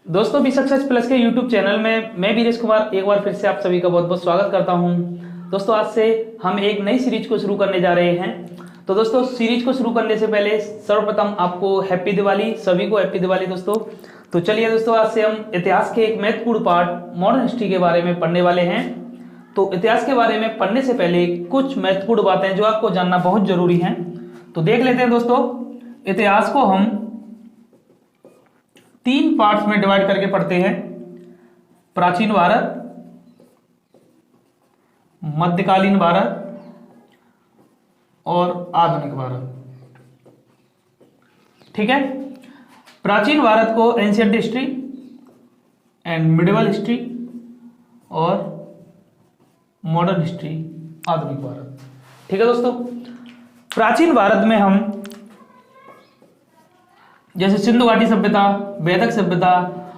दोस्तों B success plus के YouTube channel में मैं वीरेश कुमार एक बार फिर से आप सभी का बहुत बहुत स्वागत करता हूं। दोस्तों आज से हम एक नई सीरीज को शुरू करने जा रहे हैं। तो दोस्तों सीरीज को शुरू करने से पहले सर्वप्रथम आपको हैप्पी दिवाली, सभी को हैप्पी दिवाली दोस्तों। तो चलिए दोस्तों, आज से हम इतिहास के एक महत्वपूर्ण पार्ट मॉडर्न हिस्ट्री के बारे में पढ़ने वाले हैं। तो इतिहास के बारे में पढ़ने से पहले कुछ महत्वपूर्ण बातें जो आपको जानना बहुत जरूरी हैं, तो देख लेते हैं दोस्तों। इतिहास को हम 3 पार्ट्स में डिवाइड करके पढ़ते हैं: प्राचीन भारत, मध्यकालीन भारत और आधुनिक भारत। ठीक है। प्राचीन भारत को ancient history and medieval history और मॉडर्न हिस्ट्री आधुनिक भारत। ठीक है दोस्तों। प्राचीन भारत में हम जैसे सिंधु घाटी सभ्यता, वैदिक सभ्यता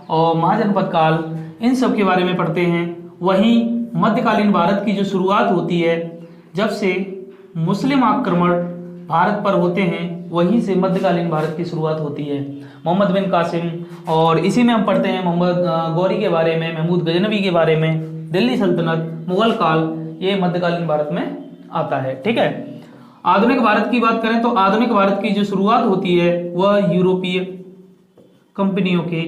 और महाजनपद काल, इन सब के बारे में पढ़ते हैं। वहीं मध्यकालीन भारत की जो शुरुआत होती है, जब से मुस्लिम आक्रमण भारत पर होते हैं, वहीं से मध्यकालीन भारत की शुरुआत होती है। मोहम्मद बिन कासिम, और इसी में हम पढ़ते हैं मोहम्मद गौरी के बारे में, महमूद गजनवी के बारे में, दिल्ली सल्तनत, मुगल काल, ये मध्यकालीन भारत में आता है। ठीक है। आधुनिक भारत की बात करें तो आधुनिक भारत की जो शुरुआत होती है वह यूरोपीय कंपनियों के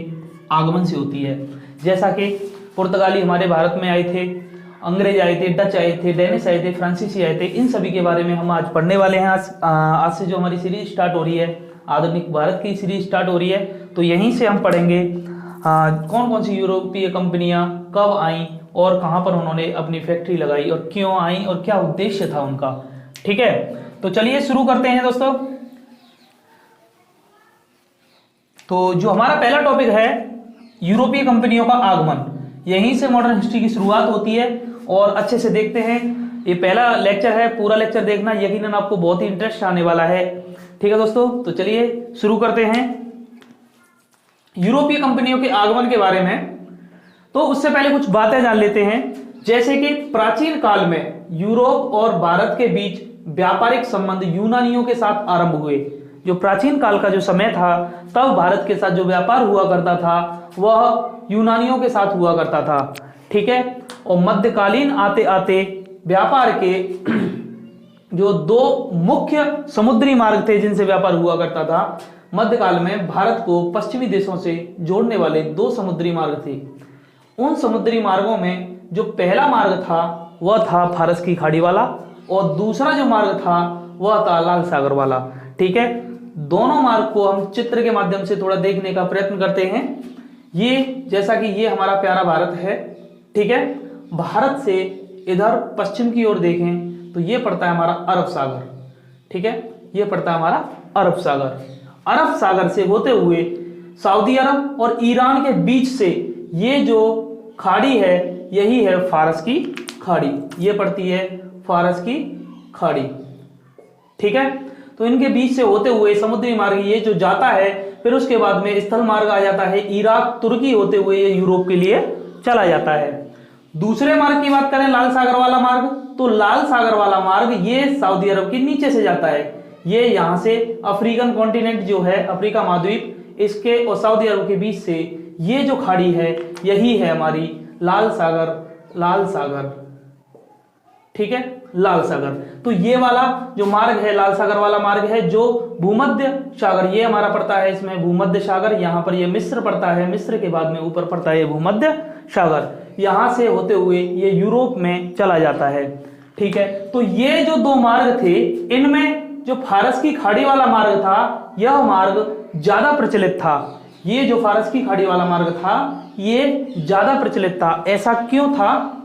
आगमन से होती है। जैसा कि पुर्तगाली हमारे भारत में आए थे, अंग्रेज आए थे, डच आए थे, डेनिश आए थे, फ्रांसीसी आए थे, इन सभी के बारे में हम आज पढ़ने वाले हैं। आज से जो हमारी सीरीज स्टार्ट हो रही है, आधुनिक भारत की सीरीज स्टार्ट हो रही है, तो यहीं से हम पढ़ेंगे कौन कौन सी यूरोपीय कंपनियां कब आई और कहां पर उन्होंने अपनी फैक्ट्री लगाई और क्यों आई और क्या उद्देश्य था उनका। ठीक है। तो चलिए शुरू करते हैं दोस्तों। तो जो हमारा पहला टॉपिक है यूरोपीय कंपनियों का आगमन, यहीं से मॉडर्न हिस्ट्री की शुरुआत होती है। और अच्छे से देखते हैं, ये पहला लेक्चर है, पूरा लेक्चर देखना, यकीनन आपको बहुत ही इंटरेस्ट आने वाला है। ठीक है दोस्तों। तो चलिए शुरू करते हैं यूरोपीय कंपनियों के आगमन के बारे में। तो उससे पहले कुछ बातें जान लेते हैं, जैसे कि प्राचीन काल में यूरोप और भारत के बीच व्यापारिक संबंध यूनानियों के साथ आरंभ हुए। जो प्राचीन काल का जो समय था, तब भारत के साथ जो व्यापार हुआ करता था वह यूनानियों के साथ हुआ करता था। ठीक है। और मध्यकालीन आते आते व्यापार के जो 2 मुख्य समुद्री मार्ग थे जिनसे व्यापार हुआ करता था, मध्यकाल में भारत को पश्चिमी देशों से जोड़ने वाले 2 समुद्री मार्ग थे। उन समुद्री मार्गों में जो पहला मार्ग था वह था फारस की खाड़ी वाला, और दूसरा जो मार्ग था वह था लाल सागर वाला। ठीक है। दोनों मार्ग को हम चित्र के माध्यम से थोड़ा देखने का प्रयत्न करते हैं। ये जैसा कि ये हमारा प्यारा भारत है। ठीक है। भारत से इधर पश्चिम की ओर देखें तो ये पड़ता है हमारा अरब सागर। ठीक है। ये पड़ता है हमारा अरब सागर। अरब सागर से होते हुए सऊदी अरब और ईरान के बीच से ये जो खाड़ी है, यही है फारस की खाड़ी। ये पड़ती है फारस की खाड़ी। ठीक है। तो इनके बीच से होते हुए समुद्री मार्ग ये जो जाता है, फिर उसके बाद में स्थल मार्ग आ जाता है, इराक तुर्की होते हुए ये यूरोप के लिए चला जाता है। दूसरे मार्ग की बात करें, लाल सागर वाला मार्ग, तो लाल सागर वाला मार्ग ये सऊदी अरब के नीचे से जाता है। ये यहां से अफ्रीकन कॉन्टिनेंट जो है, अफ्रीका महाद्वीप, इसके और सऊदी अरब के बीच से ये जो खाड़ी है, यही है हमारी लाल सागर। लाल सागर। ठीक है। लाल सागर। तो ये वाला जो मार्ग है, लाल सागर वाला मार्ग है, जो भूमध्य सागर ये हमारा पड़ता है, इसमें भूमध्य सागर, यहां पर ये मिस्र पड़ता है, मिस्र के बाद में ऊपर पड़ता है ये भूमध्य सागर, यहां से होते हुए ये यूरोप में चला जाता है। ठीक है। तो ये जो 2 मार्ग थे, इनमें जो फारस की खाड़ी वाला मार्ग था, यह मार्ग ज्यादा प्रचलित था। ये जो फारस की खाड़ी वाला मार्ग था, ये ज्यादा प्रचलित था। ऐसा क्यों था?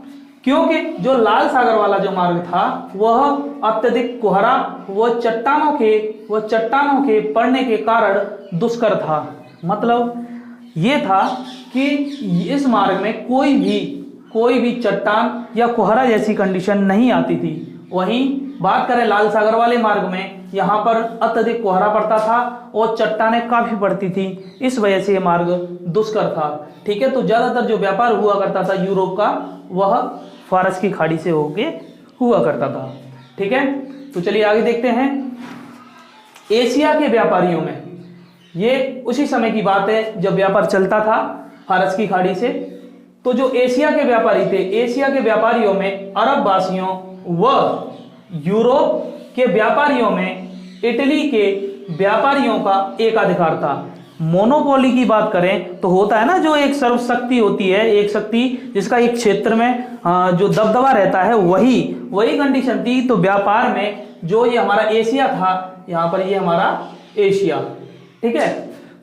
क्योंकि जो लाल सागर वाला जो मार्ग था वह अत्यधिक कोहरा, वह चट्टानों के पड़ने के कारण दुष्कर था। मतलब ये था कि इस मार्ग में कोई भी चट्टान या कोहरा जैसी कंडीशन नहीं आती थी। वहीं बात करें लाल सागर वाले मार्ग में, यहाँ पर अत्यधिक कोहरा पड़ता था और चट्टानें काफी पड़ती थी, इस वजह से यह मार्ग दुष्कर था। ठीक है। तो ज्यादातर जो व्यापार हुआ करता था यूरोप का, वह फारस की खाड़ी से होके हुआ करता था। ठीक है। तो चलिए आगे देखते हैं। एशिया के व्यापारियों में ये उसी समय की बात है जब व्यापार चलता था। फारस की खाड़ी से। तो जो एशिया के व्यापारी थे, एशिया के व्यापारियों में अरब वासियों व यूरोप के व्यापारियों में इटली के व्यापारियों का एकाधिकार था। मोनोपोली की बात करें तो होता है ना, जो एक सर्वशक्ति होती है, एक शक्ति जिसका एक क्षेत्र में जो दबदबा रहता है, वही कंडीशन थी। तो व्यापार में जो ये हमारा एशिया था, यहाँ पर ये हमारा एशिया, ठीक है।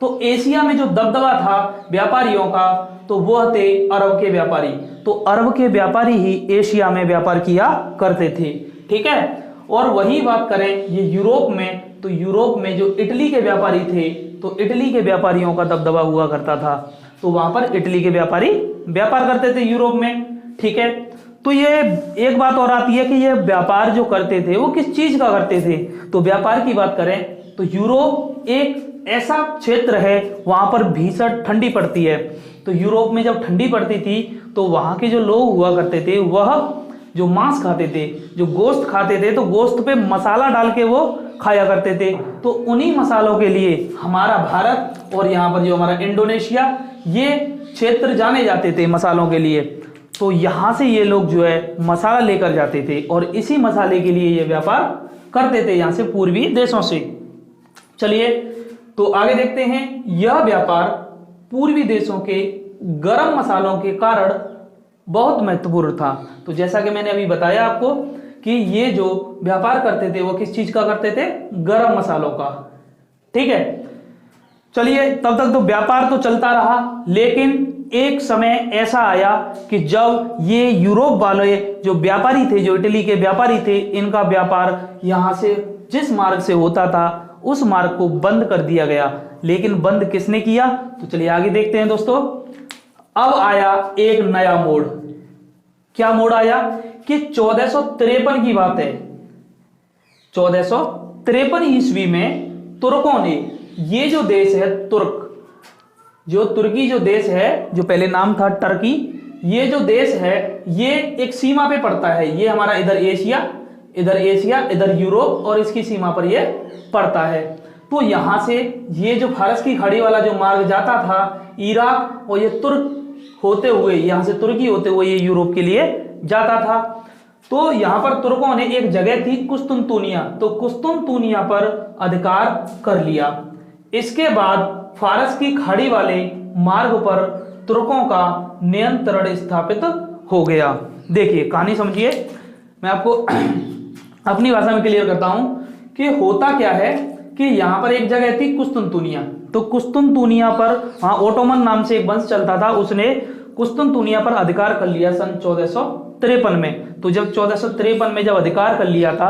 तो एशिया में जो दबदबा था व्यापारियों का, तो वह थे अरब के व्यापारी। तो अरब के व्यापारी ही एशिया में व्यापार किया करते थे, ठीक है। और वही बात करें ये यूरोप में, तो यूरोप में जो इटली के व्यापारी थे, तो इटली के व्यापारियों का दबदबा हुआ करता था। तो वहां पर इटली के व्यापारी व्यापार करते थे यूरोप में, ठीक है। तो ये एक बात और आती है कि ये व्यापार जो करते थे वो किस चीज का करते थे। तो व्यापार की बात करें तो यूरोप एक ऐसा क्षेत्र है, वहां पर भीषण ठंडी पड़ती है। तो यूरोप में जब ठंडी पड़ती थी तो वहां के जो लोग हुआ करते थे, वह जो मांस खाते थे, जो गोश्त खाते थे, तो गोश्त पे मसाला डाल के वो खाया करते थे। तो उन्हीं मसालों के लिए हमारा भारत और यहाँ पर जो हमारा इंडोनेशिया, ये क्षेत्र जाने जाते थे मसालों के लिए। तो यहाँ से ये लोग जो है मसाला लेकर जाते थे और इसी मसाले के लिए ये व्यापार करते थे यहाँ से पूर्वी देशों से। चलिए तो आगे देखते हैं। यह व्यापार पूर्वी देशों के गर्म मसालों के कारण बहुत महत्वपूर्ण था। तो जैसा कि मैंने अभी बताया आपको कि ये जो व्यापार करते थे वो किस चीज का करते थे, गरम मसालों का, ठीक है। चलिए तब तक तो व्यापार तो चलता रहा, लेकिन एक समय ऐसा आया कि जब ये यूरोप वाले जो व्यापारी थे, जो इटली के व्यापारी थे, इनका व्यापार यहां से जिस मार्ग से होता था उस मार्ग को बंद कर दिया गया। लेकिन बंद किसने किया, तो चलिए आगे देखते हैं दोस्तों। अब आया एक नया मोड़। क्या मोड़ आया कि 1453 की बात है। 1453 ईस्वी में तुर्कों ने, ये जो देश है तुर्क, जो तुर्की जो देश है, जो पहले नाम था टर्की, ये जो देश है ये एक सीमा पे पड़ता है। ये हमारा इधर एशिया, इधर यूरोप और इसकी सीमा पर ये पड़ता है। तो यहां से ये जो फारस की खाड़ी वाला जो मार्ग जाता था इराक और ये तुर्क होते हुए, यहां से तुर्की होते हुए ये यूरोप के लिए जाता था। तो यहां पर तुर्कों ने एक जगह थी कुस्तुनतुनिया, तो कुस्तुनतुनिया पर अधिकार कर लिया। इसके बाद फारस की खाड़ी वाले मार्ग पर तुर्कों का नियंत्रण स्थापित हो गया। देखिए कहानी समझिए, मैं आपको अपनी भाषा में क्लियर करता हूं कि होता क्या है कि यहां पर एक जगह थी कुस्तुनतुनिया। तो कुस्तुनतुनिया पर वहां ओटोमन नाम से एक वंश चलता था, उसने कुस्तुनतुनिया पर अधिकार कर लिया सन 1453 में। तो जब 1453 में जब अधिकार कर लिया था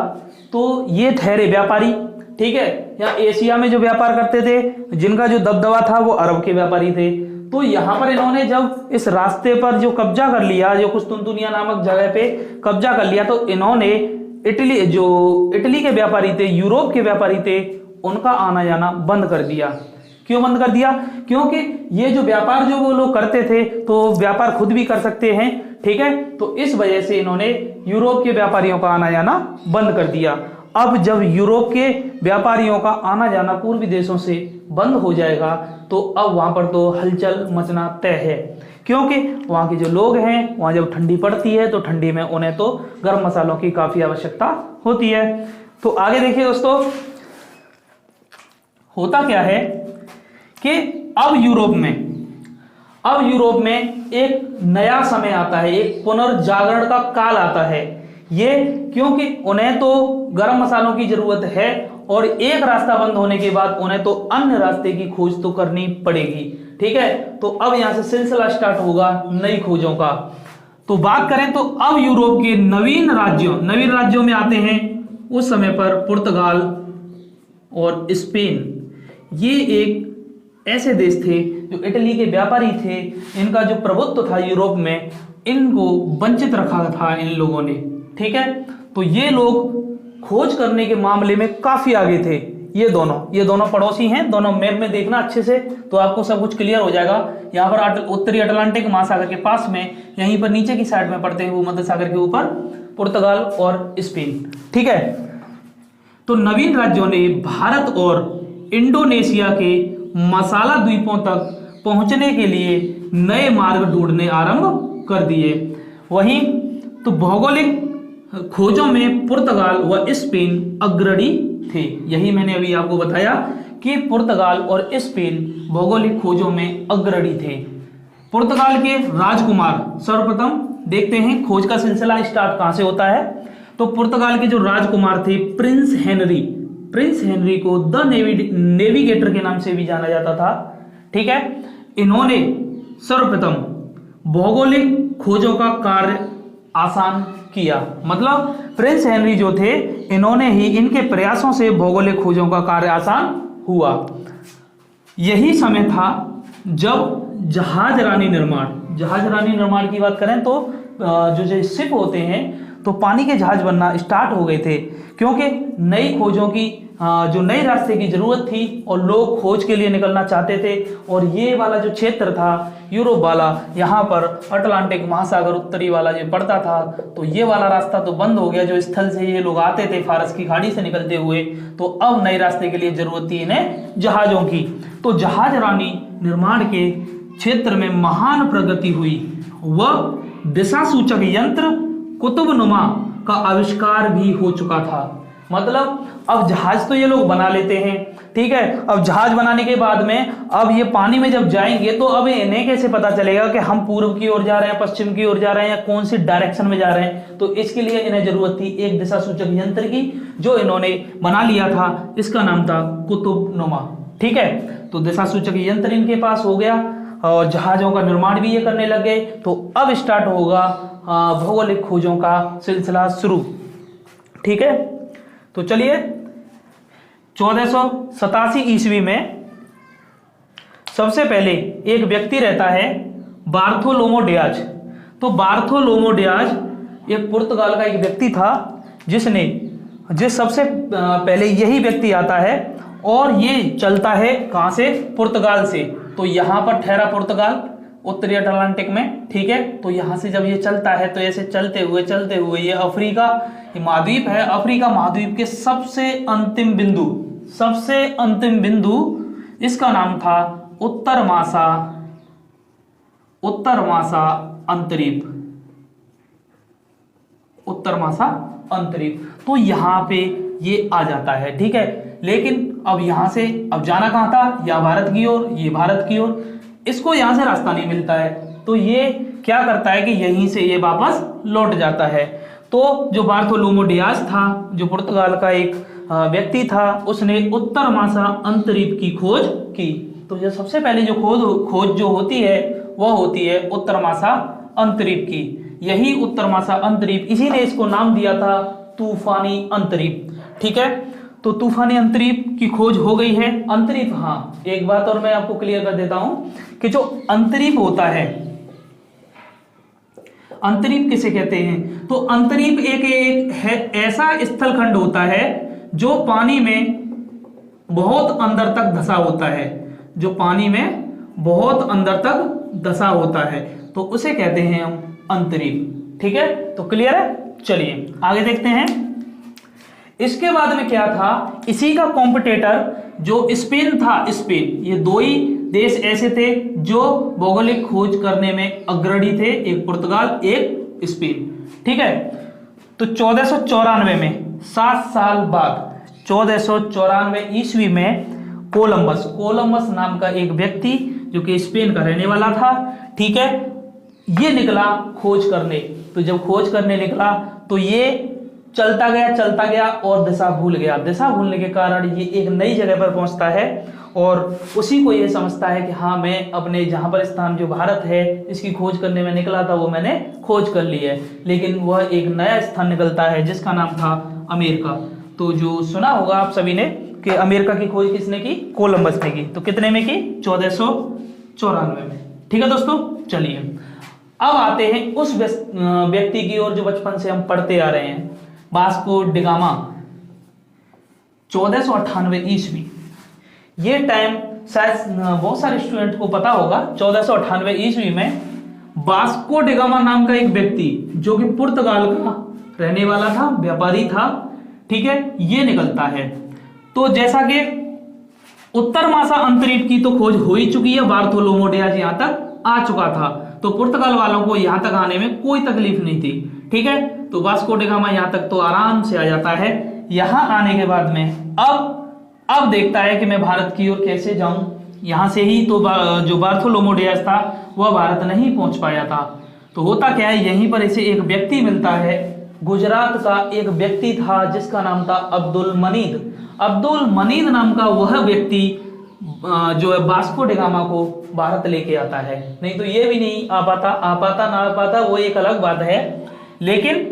तो ये ठहरे व्यापारी, ठीक है। यहाँ एशिया में जो व्यापार करते थे, जिनका जो दबदबा था वो अरब के व्यापारी थे। तो यहाँ पर इन्होंने जब इस रास्ते पर जो कब्जा कर लिया, जो कुस्तुनतुनिया नामक जगह पे कब्जा कर लिया, तो इन्होंने इटली के व्यापारी थे, यूरोप के व्यापारी थे, उनका आना जाना बंद कर दिया। क्यों बंद कर दिया? क्योंकि ये जो व्यापार जो वो लोग करते थे तो व्यापार खुद भी कर सकते हैं, ठीक है। तो इस वजह से इन्होंने यूरोप के व्यापारियों का आना जाना बंद कर दिया। अब जब यूरोप के व्यापारियों का आना जाना पूर्वी देशों से बंद हो जाएगा तो अब वहां पर तो हलचल मचना तय है, क्योंकि वहां के जो लोग हैं, वहां जब ठंडी पड़ती है तो ठंडी में उन्हें तो गर्म मसालों की काफी आवश्यकता होती है। तो आगे देखिए दोस्तों, होता क्या है कि अब यूरोप में एक नया समय आता है, एक पुनर्जागरण का काल आता है। ये क्योंकि उन्हें तो गर्म मसालों की जरूरत है और एक रास्ता बंद होने के बाद उन्हें तो अन्य रास्ते की खोज तो करनी पड़ेगी, ठीक है। तो अब यहां से सिलसिला स्टार्ट होगा नई खोजों का। तो बात करें तो अब यूरोप के नवीन राज्यों में आते हैं उस समय पर पुर्तगाल और स्पेन। ये एक ऐसे देश थे जो इटली के व्यापारी थे, इनका जो प्रभुत्व था यूरोप में, इनको वंचित रखा था इन लोगों ने, ठीक है। तो ये लोग खोज करने के मामले में काफी आगे थे। ये दोनों पड़ोसी हैं, दोनों मैप में देखना अच्छे से तो आपको सब कुछ क्लियर हो जाएगा। यहाँ पर उत्तरी अटलांटिक महासागर के पास में, यहीं पर नीचे की साइड में पड़ते हुए मध्य सागर के ऊपर पुर्तगाल और स्पेन, ठीक है। तो नवीन राज्यों ने भारत और इंडोनेशिया के मसाला द्वीपों तक पहुंचने के लिए नए मार्ग ढूंढने आरंभ कर दिए। वहीं तो भौगोलिक खोजों में पुर्तगाल व स्पेन अग्रणी थे। यही मैंने अभी आपको बताया कि पुर्तगाल और स्पेन भौगोलिक खोजों में अग्रणी थे। पुर्तगाल के राजकुमार, सर्वप्रथम देखते हैं खोज का सिलसिला स्टार्ट कहां से होता है। तो पुर्तगाल के जो राजकुमार थे प्रिंस हेनरी को द नेविगेटर के नाम से भी जाना जाता था, ठीक है। इन्होंने सर्वप्रथम भौगोलिक खोजों का कार्य आसान किया। मतलब प्रिंस हेनरी जो थे, इन्होंने ही, इनके प्रयासों से भौगोलिक खोजों का कार्य आसान हुआ। यही समय था जब जहाजरानी निर्माण की बात करें तो जो शिप होते हैं तो पानी के जहाज बनना स्टार्ट हो गए थे, क्योंकि नई खोजों की जो नए रास्ते की जरूरत थी और लोग खोज के लिए निकलना चाहते थे। और ये वाला जो क्षेत्र था यूरोप वाला, यहाँ पर अटलांटिक महासागर उत्तरी वाला जो पड़ता था, तो ये वाला रास्ता तो बंद हो गया। जो स्थल से ये लोग आते थे फारस की खाड़ी से निकलते हुए, तो अब नए रास्ते के लिए जरूरत थी इन्हें जहाजों की। तो जहाजरानी निर्माण के क्षेत्र में महान प्रगति हुई। वह दिशा सूचक यंत्र कुतुबनुमा का आविष्कार भी हो चुका था। मतलब अब जहाज तो ये लोग बना लेते हैं, ठीक है। अब जहाज बनाने के बाद में अब ये पानी में जब जाएंगे तो अब इन्हें कैसे पता चलेगा कि हम पूर्व की ओर जा रहे हैं, पश्चिम की ओर जा रहे हैं, या कौन सी डायरेक्शन में जा रहे हैं। तो इसके लिए इन्हें जरूरत थी एक दिशा सूचक यंत्र की, जो इन्होंने बना लिया था। इसका नाम था कुतुबनुमा, ठीक है। तो दिशा सूचक यंत्र इनके पास हो गया और जहाजों का निर्माण भी ये करने लग गए। तो अब स्टार्ट होगा भौगोलिक खोजों का सिलसिला शुरू, ठीक है। तो चलिए 1487 ईस्वी में सबसे पहले एक व्यक्ति रहता है बार्थोलोमो डियाज। तो बार्थोलोमो डियाज एक पुर्तगाल का एक व्यक्ति था, जिस सबसे पहले यही व्यक्ति आता है और ये चलता है कहां से, पुर्तगाल से। तो यहां पर ठहरा पुर्तगाल उत्तरी अटलांटिक में, ठीक है। तो यहां से जब ये चलता है तो ऐसे चलते हुए ये अफ्रीका महाद्वीप है। अफ्रीका महाद्वीप के सबसे अंतिम बिंदु इसका नाम था उत्तर मासा अंतरीप। तो यहां पे ये आ जाता है, ठीक है। लेकिन अब यहां से अब जाना कहां था, या भारत की ओर, ये भारत की ओर। इसको यहां से रास्ता नहीं मिलता है, तो ये क्या करता है कि यहीं से ये वापस लौट जाता है। तो जो बार्थोलोमो डियाज था, जो पुर्तगाल का एक व्यक्ति था, उसने उत्तर मासा अंतरीप की खोज की। तो जो सबसे पहले जो खोज जो होती है वह होती है उत्तर मासा अंतरीप की। यही उत्तर मासा अंतरीप, इसी ने इसको नाम दिया था तूफानी अंतरीप, ठीक है। तो तूफानी अंतरीप की खोज हो गई है। अंतरीप, हाँ एक बात और मैं आपको क्लियर कर देता हूं कि जो अंतरीप होता है, अंतरीप किसे कहते हैं, तो अंतरीप एक है ऐसा स्थलखंड होता है जो पानी में बहुत अंदर तक धंसा होता है, जो पानी में बहुत अंदर तक धंसा होता है, तो उसे कहते हैं हम अंतरीप, ठीक है। तो क्लियर है, चलिए आगे देखते हैं। इसके बाद में क्या था, इसी का कॉम्पिटिटर जो स्पेन था, स्पेन, ये दो ही देश ऐसे थे जो भौगोलिक खोज करने में अग्रणी थे, एक पुर्तगाल एक स्पेन, ठीक है। तो 1494 में 7 साल बाद 1494 ईस्वी में कोलंबस नाम का एक व्यक्ति जो कि स्पेन का रहने वाला था, ठीक है, ये निकला खोज करने। तो जब खोज करने निकला तो ये चलता गया और दिशा भूल गया। दिशा भूलने के कारण ये एक नई जगह पर पहुंचता है और उसी को ये समझता है कि हाँ, मैं अपने जहां पर स्थान जो भारत है इसकी खोज करने में निकला था वो मैंने खोज कर ली है। लेकिन वह एक नया स्थान निकलता है जिसका नाम था अमेरिका। तो जो सुना होगा आप सभी ने कि अमेरिका की खोज किसने की, कोलंबस ने की। तो कितने में की, 1494 में, ठीक है दोस्तों। चलिए अब आते हैं उस व्यक्ति की ओर जो बचपन से हम पढ़ते आ रहे हैं, वास्को डी गामा। 1498 ईस्वी, ये टाइम शायद बहुत सारे स्टूडेंट को पता होगा। 1498 ईस्वी में वास्को डी गामा नाम का एक व्यक्ति जो कि पुर्तगाल का रहने वाला था, व्यापारी था, ठीक है, ये निकलता है। तो जैसा कि उत्तर मासा अंतरीप की तो खोज हो ही चुकी है, बार्थोलोमो डियाज यहां तक आ चुका था, तो पुर्तगाल वालों को यहां तक आने में कोई तकलीफ नहीं थी। ठीक है, तो वास्को डी गामा यहां तक तो आराम से आ जाता है। यहां आने के बाद में अब देखता है कि मैं भारत की ओर कैसे जाऊं। यहां से ही तो जो बार्थोलोमो डियाज था वह भारत नहीं पहुंच पाया था। तो होता क्या है, यहीं पर इसे एक व्यक्ति मिलता है, गुजरात का एक व्यक्ति था जिसका नाम था अब्दुल मनीद। अब्दुल मनीद नाम का वह व्यक्ति जो है वास्को डी गामा को भारत लेके आता है। नहीं तो ये भी नहीं आ पाता ना आ पाता वो एक अलग बात है, लेकिन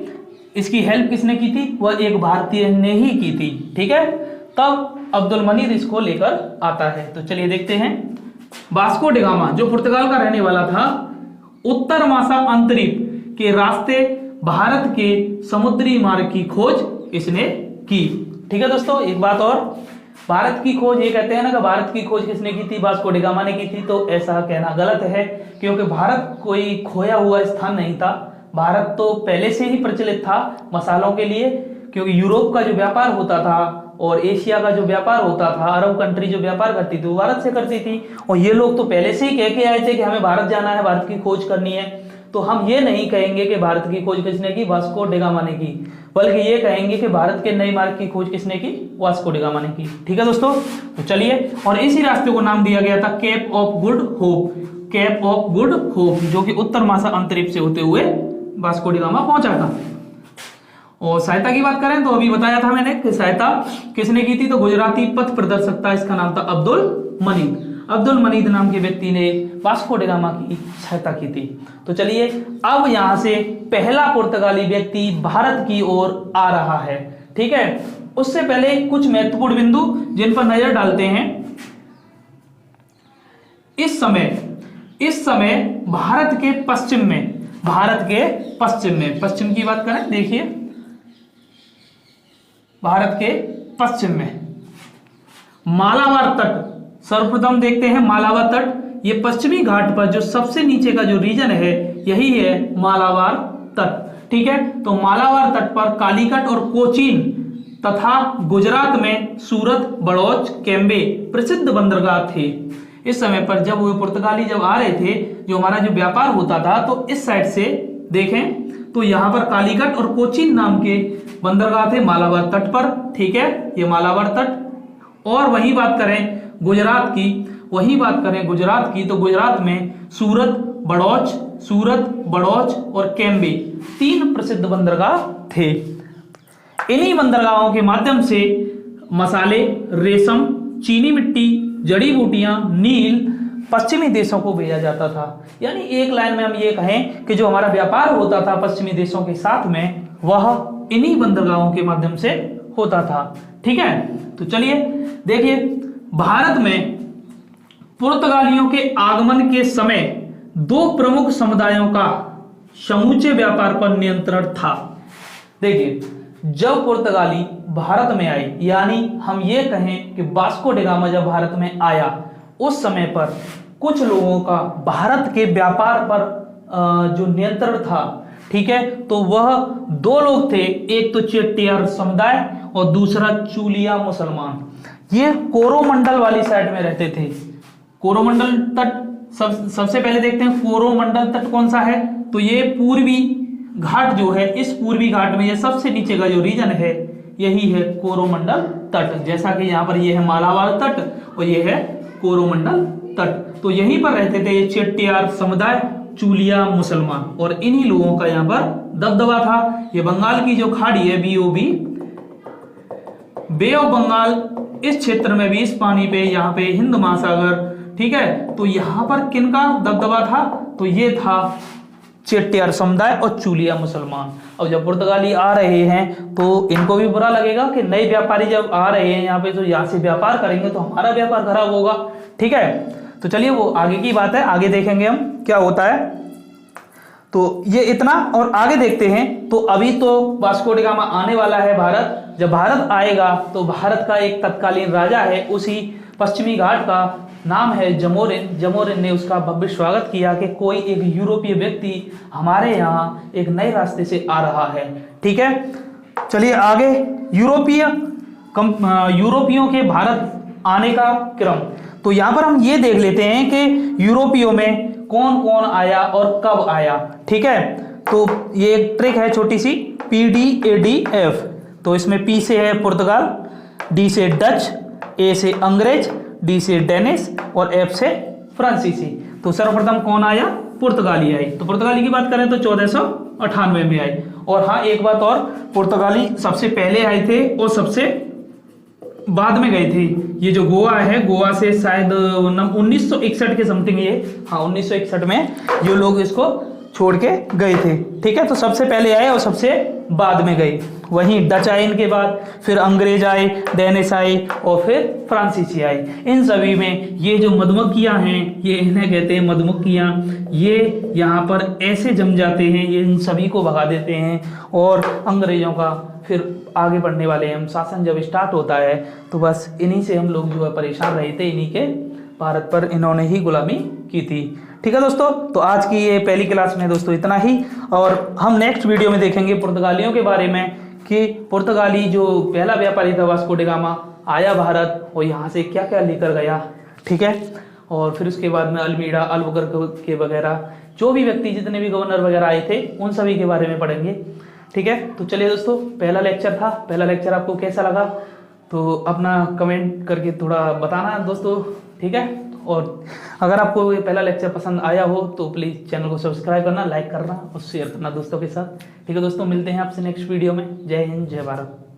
इसकी हेल्प किसने की थी, वह एक भारतीय ने ही की थी। ठीक है, तब अब्दुल मनीद इसको लेकर आता है। तो चलिए देखते हैं। वास्को डी गामा जो पुर्तगाल का रहने वाला था, उत्तर मासा अंतरीप के रास्ते भारत के समुद्री मार्ग की खोज इसने की। ठीक है दोस्तों, एक बात और, भारत की खोज, ये कहते हैं ना कि भारत की खोज किसने की थी, वास्को डी गामा ने की थी, तो ऐसा कहना गलत है, क्योंकि भारत कोई खोया हुआ स्थान नहीं था। भारत तो पहले से ही प्रचलित था मसालों के लिए, क्योंकि यूरोप का जो व्यापार होता था और एशिया का जो व्यापार होता था, अरब कंट्री जो व्यापार करती थी वो भारत से करती थी, और ये लोग तो पहले से ही कह के आए थे कि हमें भारत जाना है, भारत की खोज करनी है। तो हम ये नहीं कहेंगे कि भारत की खोज किसने की, वास्को डी गामा ने की, बल्कि ये कहेंगे कि भारत के नए मार्ग की खोज किसने की, वास्को डी गामा ने की। ठीक है दोस्तों, तो चलिए, और इसी रास्ते को नाम दिया गया था Cape of Good Hope, Cape of Good Hope, जो कि उत्तर मासा अंतरिक्ष से होते हुए वास्को डी गामा पहुंचा था। और सहायता की बात करें तो अभी बताया था मैंने कि सहायता किसने की थी, तो गुजराती पथ प्रदर्शक था, इसका नाम था अब्दुल मनीद। अब्दुल मनीद नाम के व्यक्ति ने वास्को डी गामा की सहायता की थी। तो चलिए, अब यहां से पहला पुर्तगाली व्यक्ति भारत की ओर आ रहा है। ठीक है, उससे पहले कुछ महत्वपूर्ण बिंदु जिन पर नजर डालते हैं। इस समय भारत के पश्चिम में, पश्चिम की बात करें, देखिए भारत के पश्चिम में मालाबार तट, सर्वप्रथम देखते हैं मालाबार तट। ये पश्चिमी घाट पर जो सबसे नीचे का जो रीजन है यही है मालाबार तट। ठीक है, तो मालाबार तट पर कालीकट और कोचीन तथा गुजरात में सूरत, बड़ौच, कैम्बे प्रसिद्ध बंदरगाह थे। इस समय पर जब वो पुर्तगाली जब आ रहे थे, जो हमारा जो व्यापार होता था, तो इस साइड से देखें तो यहाँ पर कालीकट और कोचीन नाम के बंदरगाह थे मालाबार तट पर। ठीक है, ये मालाबार तट। और वही बात करें गुजरात की, तो गुजरात में सूरत, बड़ौच और कैम्बे 3 प्रसिद्ध बंदरगाह थे। इन्हीं बंदरगाहों के माध्यम से मसाले, रेशम, चीनी मिट्टी, जड़ी बूटियां, नील पश्चिमी देशों को भेजा जाता था। यानी एक लाइन में हम ये कहें कि जो हमारा व्यापार होता था पश्चिमी देशों के साथ में, वह इन्हीं बंदरगाहों के माध्यम से होता था। ठीक है, तो चलिए देखिए, भारत में पुर्तगालियों के आगमन के समय 2 प्रमुख समुदायों का समूचे व्यापार पर नियंत्रण था। देखिए, जब पुर्तगाली भारत में आई, यानी हम ये कहें कि वास्को डी गामा जब भारत में आया, उस समय पर कुछ लोगों का भारत के व्यापार पर जो नियंत्रण था। ठीक है, तो वह 2 लोग थे, एक तो चेट्टियार समुदाय और दूसरा चूलिया मुसलमान। ये कोरोमंडल वाली साइड में रहते थे। कोरोमंडल तट सबसे पहले देखते हैं, कोरोमंडल तट कौन सा है, तो ये पूर्वी घाट जो है, इस पूर्वी घाट में ये सबसे नीचे का जो रीजन है यही है कोरोमंडल तट। जैसा कि यहाँ पर ये है मालाबार तट और ये है कोरोमंडल तट। तो यहीं पर रहते थे ये चेट्टियार समुदाय, चूलिया मुसलमान, और इन्हीं लोगों का यहाँ पर दबदबा था। ये बंगाल की जो खाड़ी है, BOB, बे ऑफ बंगाल, इस क्षेत्र में भी, इस पानी पे, यहाँ पे हिंद महासागर। ठीक है, तो यहाँ पर किनका दबदबा था, तो ये था चेट्टियार समुदाय और चूलिया मुसलमान। अब जब पुर्तगाली आ रहे हैं तो इनको भी बुरा लगेगा कि नए व्यापारी जब आ रहे हैं यहाँ पे, तो यहाँ से व्यापार करेंगे तो हमारा व्यापार खराब होगा। ठीक है, तो चलिए वो आगे की बात है, आगे देखेंगे हम क्या होता है। तो ये इतना, और आगे देखते हैं। तो अभी तो वास्को डी गामा आने वाला है भारत। जब भारत आएगा तो भारत का एक तत्कालीन राजा है, उसी पश्चिमी घाट का नाम है जमोरिन। जमोरिन ने उसका भव्य स्वागत किया कि कोई एक यूरोपीय व्यक्ति हमारे यहाँ एक नए रास्ते से आ रहा है। ठीक है, चलिए आगे। यूरोपियों के भारत आने का क्रम। तो यहां पर हम ये देख लेते हैं कि यूरोपियों में कौन कौन आया और कब आया। ठीक है, तो ये एक ट्रिक है छोटी सी, PDADF। तो इसमें P से है पुर्तगाल, D से डच, A से अंग्रेज, D से डेनिश और F से फ्रांसीसी। तो सर्वप्रथम कौन आया? पुर्तगाली आई। तो पुर्तगाली की बात करें तो 1498 में आई। और हाँ, एक बात और, पुर्तगाली सबसे पहले आए थे और सबसे बाद में गए थे। ये जो गोवा है, गोवा से शायद 1961 के समथिंग, ये हाँ 1961 में ये लोग इसको छोड़ के गए थे। ठीक है, तो सबसे पहले आए और सबसे बाद में गए। वहीं डच आए इनके बाद, फिर अंग्रेज आए, डेनिश आए और फिर फ्रांसीसी आए। इन सभी में ये जो मधुमक्खियां हैं, ये इन्हें कहते हैं मधुमक्खियां, ये यहाँ पर ऐसे जम जाते हैं, ये इन सभी को भगा देते हैं। और अंग्रेजों का फिर आगे बढ़ने वाले हम शासन जब स्टार्ट होता है तो बस इन्हीं से हम लोग जो है परेशान रहे थे, इन्हीं के भारत पर इन्होंने ही गुलामी की थी। ठीक है दोस्तों, तो आज की ये पहली क्लास में दोस्तों इतना ही, और हम नेक्स्ट वीडियो में देखेंगे पुर्तगालियों के बारे में कि पुर्तगाली जो पहला व्यापारी था वास्को डी गामा आया भारत और यहाँ से क्या क्या लेकर गया। ठीक है, और फिर उसके बाद में अल्मीड़ा, अल्बुकर्क के वगैरह जो भी व्यक्ति, जितने भी गवर्नर वगैरह आए थे, उन सभी के बारे में पढ़ेंगे। ठीक है, तो चलिए दोस्तों, पहला लेक्चर था। पहला लेक्चर आपको कैसा लगा तो अपना कमेंट करके थोड़ा बताना दोस्तों। ठीक है, और अगर आपको ये पहला लेक्चर पसंद आया हो तो प्लीज़ चैनल को सब्सक्राइब करना, लाइक करना और शेयर करना दोस्तों के साथ। ठीक है दोस्तों, मिलते हैं आपसे नेक्स्ट वीडियो में। जय हिंद, जय भारत।